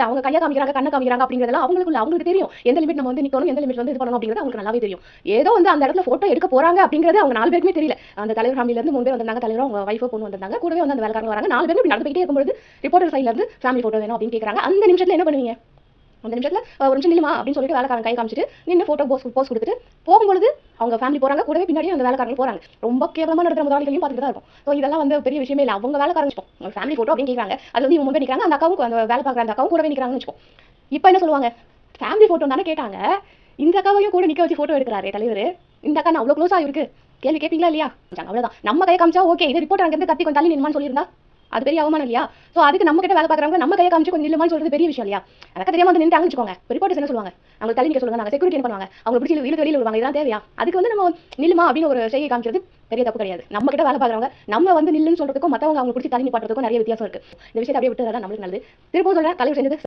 அவங்க கையை காமிக்கிறாங்க, கண்ணை காமிக்கிறாங்க அப்படிங்கிறதெல்லாம் அவங்களுக்கு தெரியும். எந்த லிமிட் நம்ம வந்து நிக்கணும், எந்த லிமிட் வந்து இது பண்ணணும் அப்படிங்கிறது அவங்களுக்கு நல்லாவே தெரியும். ஏதோ வந்து அந்த இடத்துல போட்டோ எடுக்க போறாங்க அப்படிங்கிறது அவங்க 4 பேருக்குமே தெரியல. அந்த தலைவர் ஃபேமிலில இருந்து 3 பேர் வந்தாங்க, தலைவரும் அவங்க வைஃபோ பொண்ணு வந்தாங்க, கூடவே வந்து அந்த வேலைக்காரங்க வராங்க. 4 பேரும் இப்படி நடந்துகிட்டே இருக்கும்போது ரிப்போர்ட்டர் சைடுல இருந்து ஃபேமிலி போட்டோ வேணும் அப்படின்னு கேக்குறாங்க. அந்த நிமிஷத்துல என்ன பண்ணுவீங்க? அந்த நிமிஷத்துல ஒரு நிமிஷம் நில்லுமா அப்படின்னு சொல்லிட்டு வேலைக்காரன் கை காமிச்சிட்டு நின்று போட்டோ போஸ் கொடுத்துட்டு போகும்போது அவங்க ஃபேமிலி போறாங்க, கூடவே பின்னாடி அந்த வேலைக்காரங்க போறாங்க. ரொம்ப கேவலமா நடக்கிற முதலாளிகளையும் பார்த்துட்டு தான் இருக்கும். ஸோ இதெல்லாம் வந்து பெரிய விஷயமே இல்லை. அவங்க வேலைக்காரங்க ஃபேமிலி போட்டோ அப்படின்னு கேட்கறாங்க. அது வந்து இவங்க முன்பே நிற்கிறாங்க, அந்த அக்காவும் அந்த வேலை பார்க்குற அந்த அக்காவும் கூடவே நிற்கிறாங்கன்னு வச்சுக்கோ. இப்போ என்ன சொல்லுவாங்க? ஃபேமிலி போட்டோ தானே கேட்டாங்க, இந்த அக்காவையும் கூட நிக்க வச்சு போட்டோ எடுக்கிறாரு தலைவர், இந்த அக்கா அவ்வளோ க்ளோஸா இருக்கு, கேள்வி கேட்பீங்களா இல்லையா? அவ்வளவுதான். நம்ம கை காமிச்சா ஓகே, இது ரிப்போர்ட் அங்கே இருந்து கத்தி கொஞ்சம் தள்ளி நின்மான்னு சொல்லியிருந்தா அது பெரிய அவமானம் இல்லையா? ஸோ அதுக்கு நம்ம கிட்ட வேலை பார்க்குறவங்க நம்ம கையை காமிச்சு கொஞ்சம் நில்லுமான்னு சொல்றது பெரிய விஷயம் இல்லையா? எனக்கு தெரியாம வந்து நின்றாங்கன்னு வச்சுக்கோங்க, ரிப்போர்ட்டர்ஸ் என்ன சொல்லுவாங்க? அவங்க தள்ளி நிற்க சொல்லுவாங்க, நாங்கள் செக்யூரிட்டி என்ன பண்ணுவாங்க, அவங்க பிடிச்சி வெளியில் வருவாங்க. இதெல்லாம் தேவையா? அதுக்கு வந்து நம்ம நில்லுமா அப்படின்னு ஒரு செய்கை காமிக்கிறது பெரிய தப்பு கிடையாது. நம்ம கிட்ட வேலை பார்க்குறவங்க நம்ம வந்து நில்லுன்னு சொல்றதுக்கும் மற்றவங்க அவங்க பிடிச்சி தள்ளி நிப்பாட்டுறதுக்கும் நிறைய வித்தியாசம் இருக்கு. இந்த விஷயத்தை அப்படியே விட்டு தான் நம்மளுக்கு நல்லது. திருப்பவும் சொல்றேன், தலைவர் செஞ்சது